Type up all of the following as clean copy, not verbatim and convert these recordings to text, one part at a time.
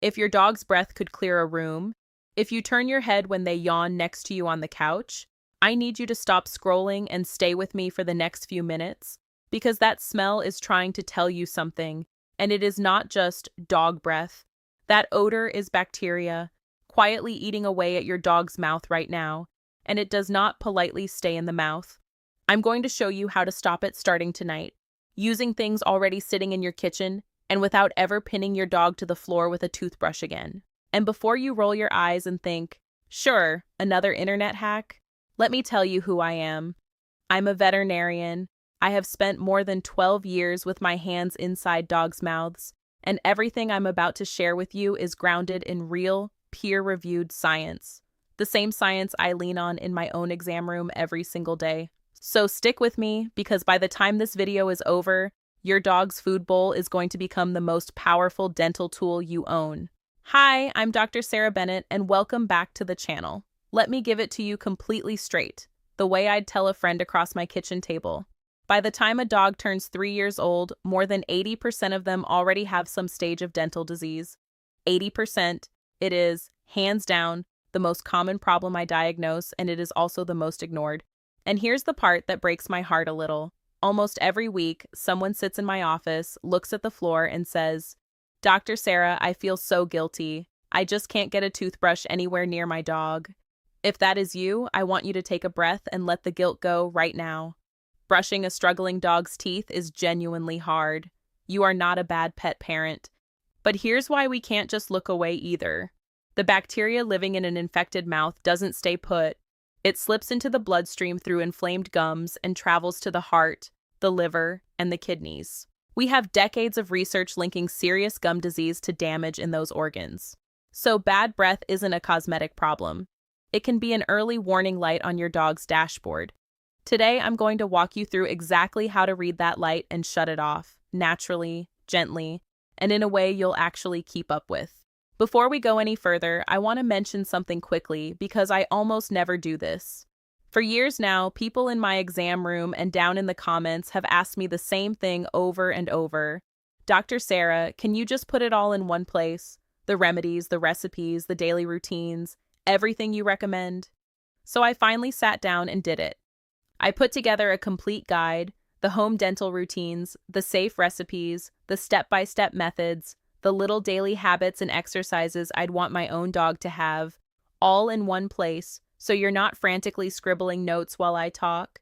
if your dog's breath could clear a room, if you turn your head when they yawn next to you on the couch, I need you to stop scrolling and stay with me for the next few minutes, because that smell is trying to tell you something, and it is not just dog breath. That odor is bacteria, quietly eating away at your dog's mouth right now, and it does not politely stay in the mouth. I'm going to show you how to stop it starting tonight, using things already sitting in your kitchen and without ever pinning your dog to the floor with a toothbrush again. And before you roll your eyes and think, sure, another internet hack, let me tell you who I am. I'm a veterinarian. I have spent more than 12 years with my hands inside dogs' mouths, and everything I'm about to share with you is grounded in real, peer-reviewed science. The same science I lean on in my own exam room every single day. So stick with me, because by the time this video is over, your dog's food bowl is going to become the most powerful dental tool you own. Hi, I'm Dr. Sarah Bennett, and welcome back to the channel. Let me give it to you completely straight, the way I'd tell a friend across my kitchen table. By the time a dog turns 3 years old, more than 80% of them already have some stage of dental disease. 80%, it is, hands down, the most common problem I diagnose, and it is also the most ignored. And here's the part that breaks my heart a little. Almost every week, someone sits in my office, looks at the floor, and says, Dr. Sarah, I feel so guilty. I just can't get a toothbrush anywhere near my dog. If that is you, I want you to take a breath and let the guilt go right now. Brushing a struggling dog's teeth is genuinely hard. You are not a bad pet parent. But here's why we can't just look away either. The bacteria living in an infected mouth doesn't stay put. It slips into the bloodstream through inflamed gums and travels to the heart, the liver, and the kidneys. We have decades of research linking serious gum disease to damage in those organs. So bad breath isn't a cosmetic problem. It can be an early warning light on your dog's dashboard. Today, I'm going to walk you through exactly how to read that light and shut it off, naturally, gently, and in a way you'll actually keep up with. Before we go any further, I want to mention something quickly because I almost never do this. For years now, people in my exam room and down in the comments have asked me the same thing over and over. Dr. Sarah, can you just put it all in one place? The remedies, the recipes, the daily routines, everything you recommend? So I finally sat down and did it. I put together a complete guide, the home dental routines, the safe recipes, the step-by-step methods, the little daily habits and exercises I'd want my own dog to have, all in one place, so you're not frantically scribbling notes while I talk.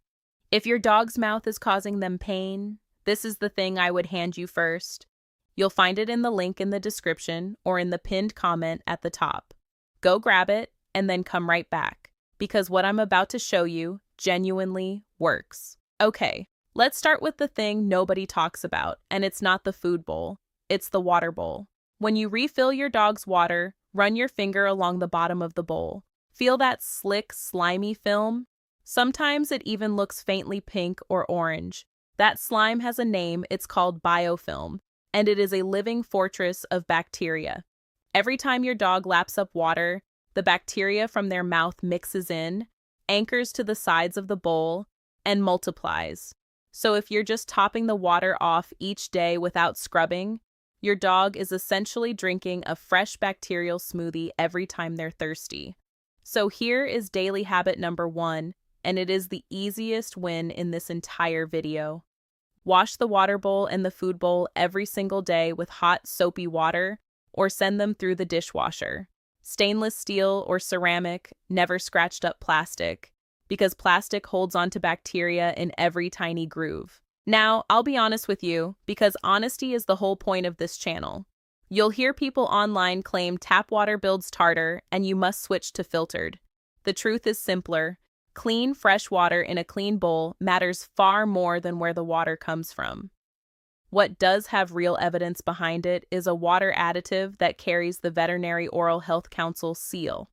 If your dog's mouth is causing them pain, this is the thing I would hand you first. You'll find it in the link in the description or in the pinned comment at the top. Go grab it and then come right back, because what I'm about to show you genuinely works. Okay, let's start with the thing nobody talks about, and it's not the food bowl. It's the water bowl. When you refill your dog's water, run your finger along the bottom of the bowl. Feel that slick, slimy film? Sometimes it even looks faintly pink or orange. That slime has a name, it's called biofilm, and it is a living fortress of bacteria. Every time your dog laps up water, the bacteria from their mouth mixes in, anchors to the sides of the bowl, and multiplies. So if you're just topping the water off each day without scrubbing, your dog is essentially drinking a fresh bacterial smoothie every time they're thirsty. So here is daily habit number 1, and it is the easiest win in this entire video. Wash the water bowl and the food bowl every single day with hot, soapy water, or send them through the dishwasher. Stainless steel or ceramic, never scratched up plastic, because plastic holds onto bacteria in every tiny groove. Now, I'll be honest with you, because honesty is the whole point of this channel. You'll hear people online claim tap water builds tartar and you must switch to filtered. The truth is simpler. Clean, fresh water in a clean bowl matters far more than where the water comes from. What does have real evidence behind it is a water additive that carries the Veterinary Oral Health Council seal.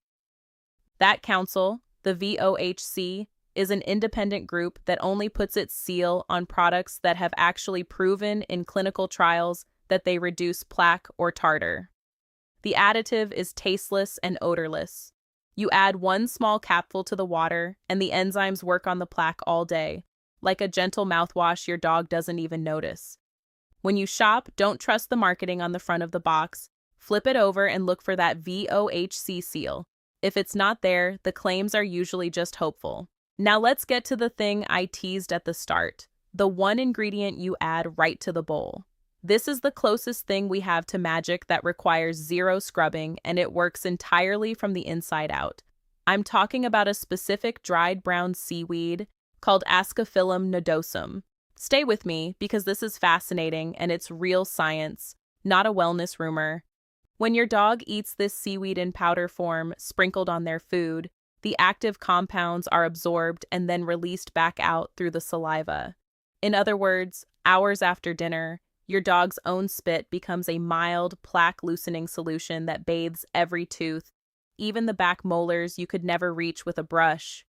That council, the VOHC, is an independent group that only puts its seal on products that have actually proven in clinical trials that they reduce plaque or tartar. The additive is tasteless and odorless. You add one small capful to the water, and the enzymes work on the plaque all day, like a gentle mouthwash your dog doesn't even notice. When you shop, don't trust the marketing on the front of the box. Flip it over and look for that VOHC seal. If it's not there, the claims are usually just hopeful. Now let's get to the thing I teased at the start, the one ingredient you add right to the bowl. This is the closest thing we have to magic that requires zero scrubbing, and it works entirely from the inside out. I'm talking about a specific dried brown seaweed called Ascophyllum nodosum. Stay with me because this is fascinating and it's real science, not a wellness rumor. When your dog eats this seaweed in powder form, sprinkled on their food, the active compounds are absorbed and then released back out through the saliva. In other words, hours after dinner, your dog's own spit becomes a mild, plaque-loosening solution that bathes every tooth, even the back molars you could never reach with a brush.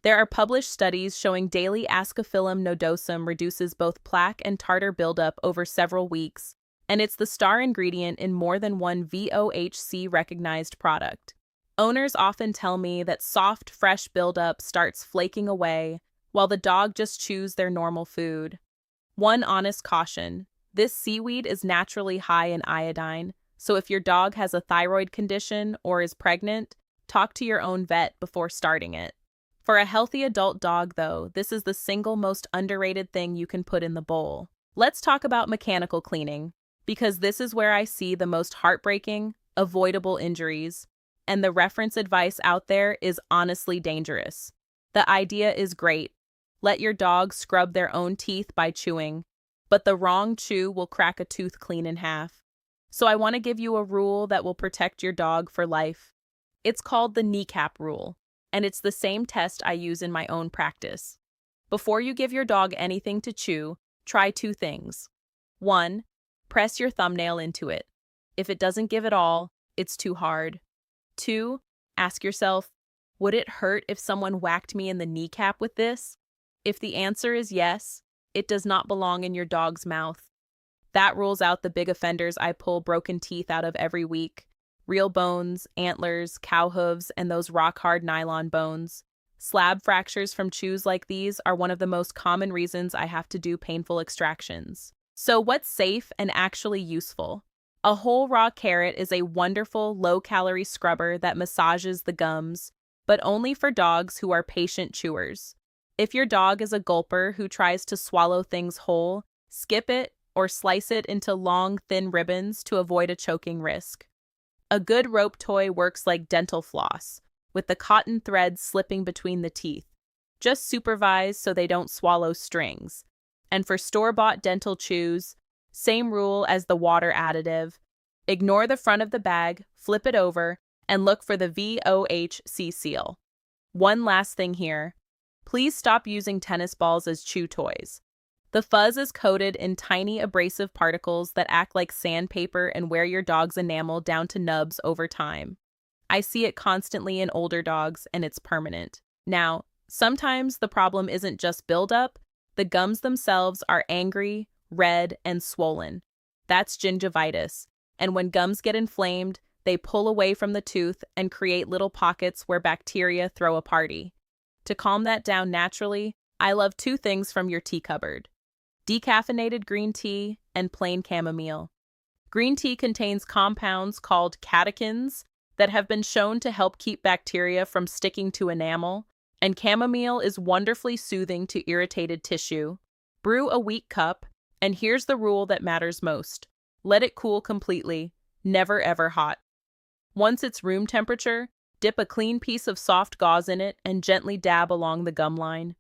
There are published studies showing daily Ascophyllum nodosum reduces both plaque and tartar buildup over several weeks, and it's the star ingredient in more than one VOHC-recognized product. Owners often tell me that soft, fresh buildup starts flaking away, while the dog just chews their normal food. One honest caution: this seaweed is naturally high in iodine, so if your dog has a thyroid condition or is pregnant, talk to your own vet before starting it. For a healthy adult dog, though, this is the single most underrated thing you can put in the bowl. Let's talk about mechanical cleaning, because this is where I see the most heartbreaking, avoidable injuries, and the reference advice out there is honestly dangerous. The idea is great. Let your dog scrub their own teeth by chewing, but the wrong chew will crack a tooth clean in half. So I want to give you a rule that will protect your dog for life. It's called the kneecap rule, and it's the same test I use in my own practice. Before you give your dog anything to chew, try two things. 1. Press your thumbnail into it. If it doesn't give at all, it's too hard. 2. Ask yourself, would it hurt if someone whacked me in the kneecap with this? If the answer is yes, it does not belong in your dog's mouth. That rules out the big offenders I pull broken teeth out of every week. Real bones, antlers, cow hooves, and those rock-hard nylon bones. Slab fractures from chews like these are one of the most common reasons I have to do painful extractions. So what's safe and actually useful? A whole raw carrot is a wonderful, low-calorie scrubber that massages the gums, but only for dogs who are patient chewers. If your dog is a gulper who tries to swallow things whole, skip it or slice it into long, thin ribbons to avoid a choking risk. A good rope toy works like dental floss, with the cotton threads slipping between the teeth. Just supervise so they don't swallow strings. And for store-bought dental chews, same rule as the water additive. Ignore the front of the bag, flip it over, and look for the VOHC seal. One last thing here. Please stop using tennis balls as chew toys. The fuzz is coated in tiny abrasive particles that act like sandpaper and wear your dog's enamel down to nubs over time. I see it constantly in older dogs, and it's permanent. Now, sometimes the problem isn't just buildup. The gums themselves are angry, red, and swollen. That's gingivitis, and when gums get inflamed, they pull away from the tooth and create little pockets where bacteria throw a party. To calm that down naturally, I love two things from your tea cupboard: decaffeinated green tea and plain chamomile. Green tea contains compounds called catechins that have been shown to help keep bacteria from sticking to enamel, and chamomile is wonderfully soothing to irritated tissue. Brew a weak cup, and here's the rule that matters most. Let it cool completely, never ever hot. Once it's room temperature, dip a clean piece of soft gauze in it and gently dab along the gum line.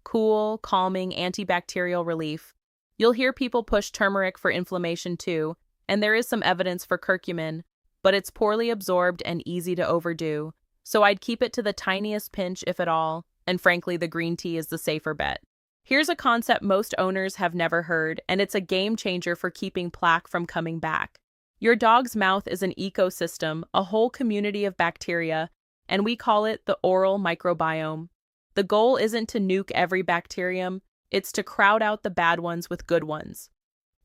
Cool, calming, antibacterial relief. You'll hear people push turmeric for inflammation too, and there is some evidence for curcumin, but it's poorly absorbed and easy to overdo, so I'd keep it to the tiniest pinch if at all, and frankly the green tea is the safer bet. Here's a concept most owners have never heard, and it's a game changer for keeping plaque from coming back. Your dog's mouth is an ecosystem, a whole community of bacteria, and we call it the oral microbiome. The goal isn't to nuke every bacterium, it's to crowd out the bad ones with good ones.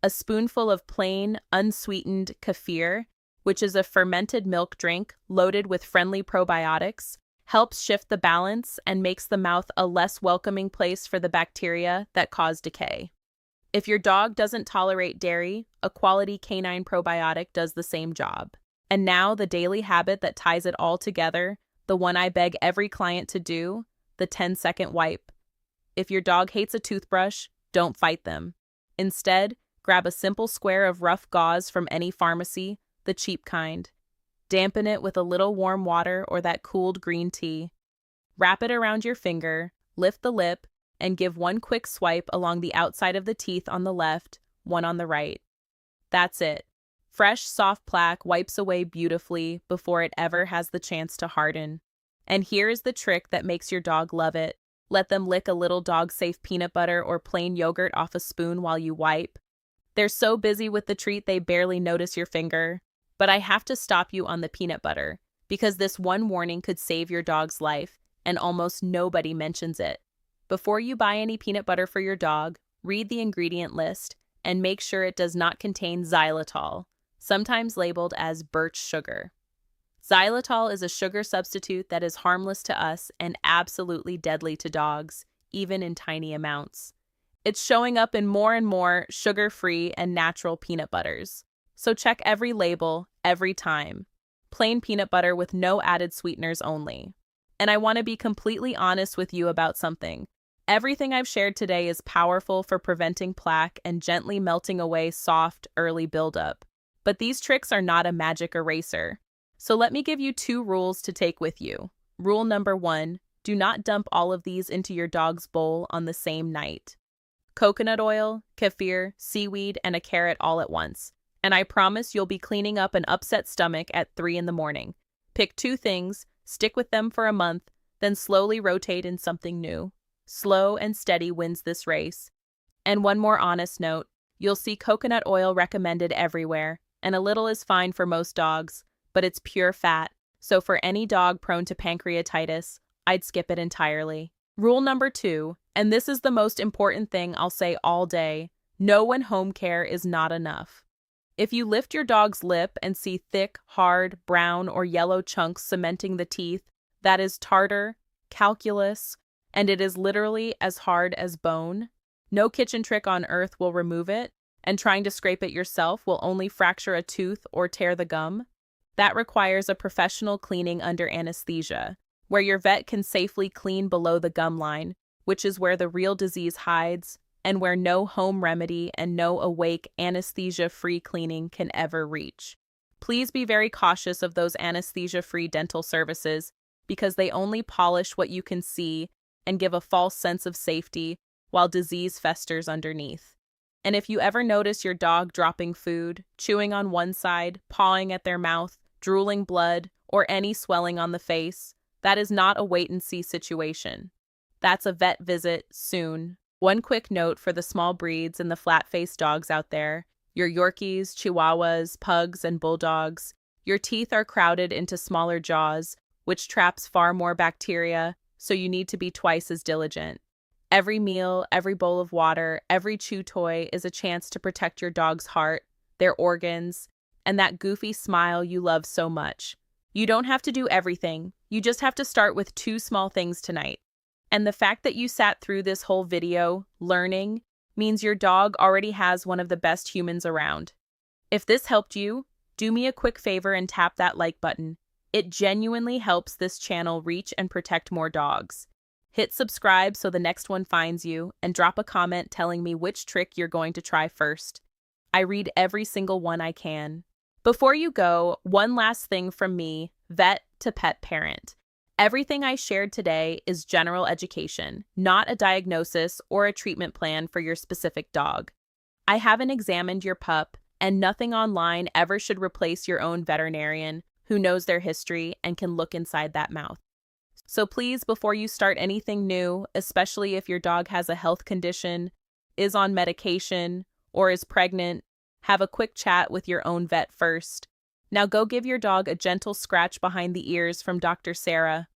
A spoonful of plain, unsweetened kefir, which is a fermented milk drink loaded with friendly probiotics, helps shift the balance and makes the mouth a less welcoming place for the bacteria that cause decay. If your dog doesn't tolerate dairy, a quality canine probiotic does the same job. And now the daily habit that ties it all together, the one I beg every client to do, the 10-second wipe. If your dog hates a toothbrush, don't fight them. Instead, grab a simple square of rough gauze from any pharmacy, the cheap kind. Dampen it with a little warm water or that cooled green tea. Wrap it around your finger, lift the lip, and give one quick swipe along the outside of the teeth on the left, one on the right. That's it. Fresh, soft plaque wipes away beautifully before it ever has the chance to harden. And here is the trick that makes your dog love it. Let them lick a little dog-safe peanut butter or plain yogurt off a spoon while you wipe. They're so busy with the treat they barely notice your finger. But I have to stop you on the peanut butter, because this one warning could save your dog's life, and almost nobody mentions it. Before you buy any peanut butter for your dog, read the ingredient list and make sure it does not contain xylitol, sometimes labeled as birch sugar. Xylitol is a sugar substitute that is harmless to us and absolutely deadly to dogs, even in tiny amounts. It's showing up in more and more sugar-free and natural peanut butters. So check every label, every time. Plain peanut butter with no added sweeteners only. And I want to be completely honest with you about something. Everything I've shared today is powerful for preventing plaque and gently melting away soft, early buildup. But these tricks are not a magic eraser. So let me give you 2 rules to take with you. Rule number 1, do not dump all of these into your dog's bowl on the same night. Coconut oil, kefir, seaweed, and a carrot all at once. And I promise you'll be cleaning up an upset stomach at 3 in the morning. Pick 2 things, stick with them for a month, then slowly rotate in something new. Slow and steady wins this race. And one more honest note, you'll see coconut oil recommended everywhere, and a little is fine for most dogs, but it's pure fat, so for any dog prone to pancreatitis, I'd skip it entirely. Rule number 2, and this is the most important thing I'll say all day, know when home care is not enough. If you lift your dog's lip and see thick, hard, brown, or yellow chunks cementing the teeth, that is tartar, calculus, and it is literally as hard as bone. No kitchen trick on earth will remove it, and trying to scrape it yourself will only fracture a tooth or tear the gum. That requires a professional cleaning under anesthesia, where your vet can safely clean below the gum line, which is where the real disease hides, and where no home remedy and no awake anesthesia-free cleaning can ever reach. Please be very cautious of those anesthesia-free dental services because they only polish what you can see and give a false sense of safety while disease festers underneath. And if you ever notice your dog dropping food, chewing on one side, pawing at their mouth, drooling blood, or any swelling on the face, that is not a wait-and-see situation. That's a vet visit soon. One quick note for the small breeds and the flat-faced dogs out there, your Yorkies, Chihuahuas, Pugs, and Bulldogs, your teeth are crowded into smaller jaws, which traps far more bacteria, so you need to be twice as diligent. Every meal, every bowl of water, every chew toy is a chance to protect your dog's heart, their organs, and that goofy smile you love so much. You don't have to do everything, you just have to start with 2 small things tonight. And the fact that you sat through this whole video, learning, means your dog already has one of the best humans around. If this helped you, do me a quick favor and tap that like button. It genuinely helps this channel reach and protect more dogs. Hit subscribe so the next one finds you, and drop a comment telling me which trick you're going to try first. I read every single one I can. Before you go, one last thing from me, vet to pet parent. Everything I shared today is general education, not a diagnosis or a treatment plan for your specific dog. I haven't examined your pup, and nothing online ever should replace your own veterinarian who knows their history and can look inside that mouth. So please, before you start anything new, especially if your dog has a health condition, is on medication, or is pregnant, have a quick chat with your own vet first. Now go give your dog a gentle scratch behind the ears from Dr. Sarah.